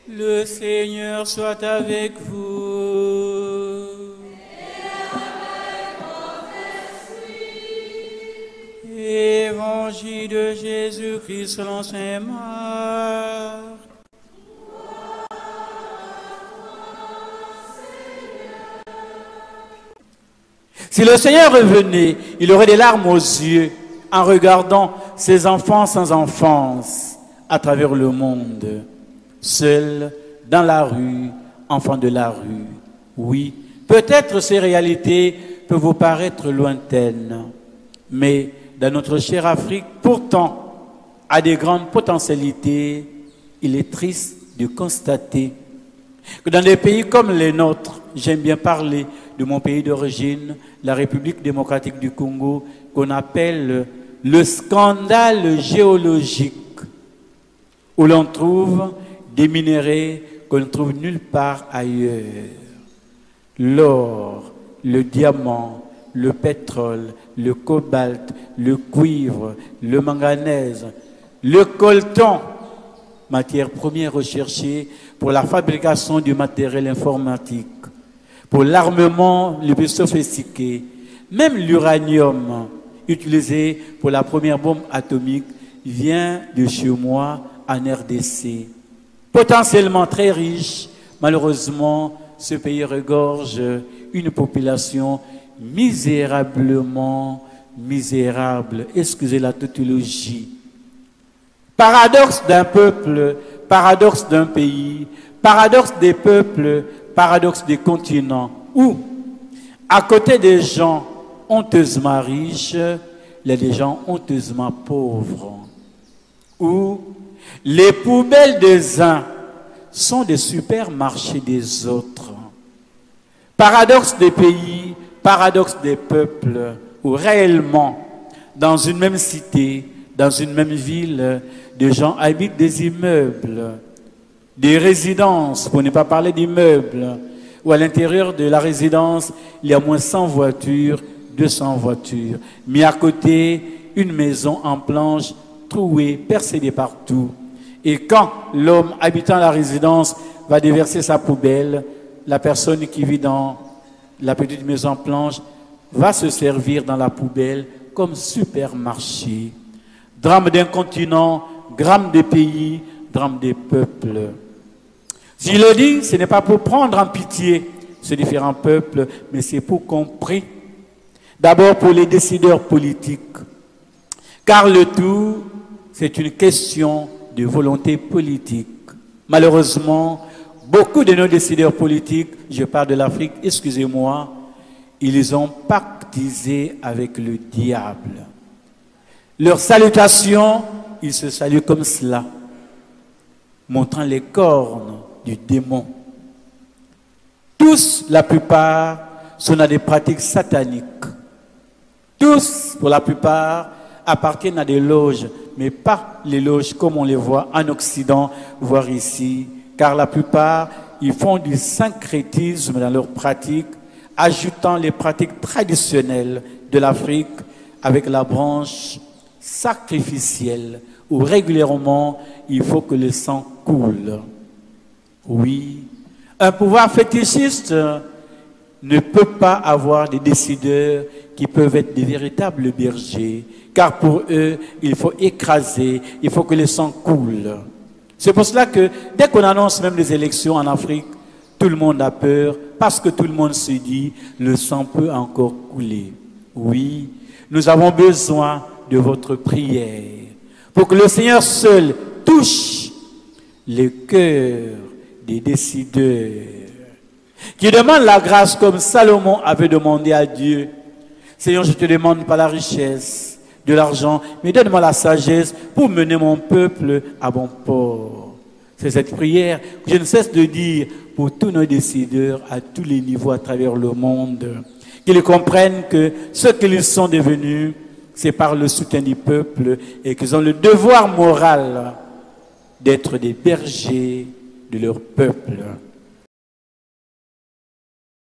Le Seigneur soit avec vous. Évangile de Jésus-Christ selon saint Marc. Si le Seigneur revenait, il aurait des larmes aux yeux en regardant ses enfants sans enfance à travers le monde, seuls dans la rue, enfants de la rue. Oui, peut-être ces réalités peuvent vous paraître lointaines, mais dans notre chère Afrique, pourtant, à des grandes potentialités, il est triste de constater que dans des pays comme les nôtres, j'aime bien parler de mon pays d'origine, la République démocratique du Congo, qu'on appelle le scandale géologique, où l'on trouve des minéraux qu'on ne trouve nulle part ailleurs. L'or, le diamant, le pétrole, le cobalt, le cuivre, le manganèse, le coltan, matière première recherchée pour la fabrication du matériel informatique, pour l'armement le plus sophistiqué. Même l'uranium utilisé pour la première bombe atomique vient de chez moi en RDC. Potentiellement très riche, malheureusement, ce pays regorge une population misérablement misérable. Excusez la tautologie. Paradoxe d'un peuple, paradoxe d'un pays, paradoxe des peuples, paradoxe des continents, où, à côté des gens honteusement riches, il y a des gens honteusement pauvres, où les poubelles des uns sont des supermarchés des autres. Paradoxe des pays, paradoxe des peuples, où réellement, dans une même cité, dans une même ville, des gens habitent des immeubles, des résidences, pour ne pas parler d'immeubles, où à l'intérieur de la résidence, il y a moins 100 voitures, 200 voitures. Mais à côté, une maison en planche, trouée, percée de partout. Et quand l'homme habitant la résidence va déverser sa poubelle, la personne qui vit dans la petite maison en planche va se servir dans la poubelle comme supermarché. Drame d'un continent, drame des pays, drame des peuples. Si je le dis, ce n'est pas pour prendre en pitié ces différents peuples, mais c'est pour qu'on prie. D'abord pour les décideurs politiques. Car le tout, c'est une question de volonté politique. Malheureusement, beaucoup de nos décideurs politiques, je parle de l'Afrique, excusez-moi, ils ont pactisé avec le diable. Leur salutation, ils se saluent comme cela, montrant les cornes du démon. Tous, la plupart, sont dans des pratiques sataniques. Tous, pour la plupart, appartiennent à des loges, mais pas les loges comme on les voit en Occident, voire ici. Car la plupart, ils font du syncrétisme dans leurs pratiques, ajoutant les pratiques traditionnelles de l'Afrique avec la branche sacrificielle, où régulièrement, il faut que le sang coule. Oui, un pouvoir fétichiste ne peut pas avoir des décideurs qui peuvent être des véritables bergers, car pour eux, il faut écraser, il faut que le sang coule. C'est pour cela que dès qu'on annonce même les élections en Afrique, tout le monde a peur, parce que tout le monde se dit, le sang peut encore couler. Oui, nous avons besoin de votre prière, pour que le Seigneur seul touche le cœur des décideurs, qui demandent la grâce comme Salomon avait demandé à Dieu. Seigneur, je te demande pas la richesse, de l'argent, mais donne-moi la sagesse pour mener mon peuple à bon port. C'est cette prière que je ne cesse de dire pour tous nos décideurs à tous les niveaux à travers le monde, qu'ils comprennent que ce qu'ils sont devenus, c'est par le soutien du peuple et qu'ils ont le devoir moral d'être des bergers de leur peuple.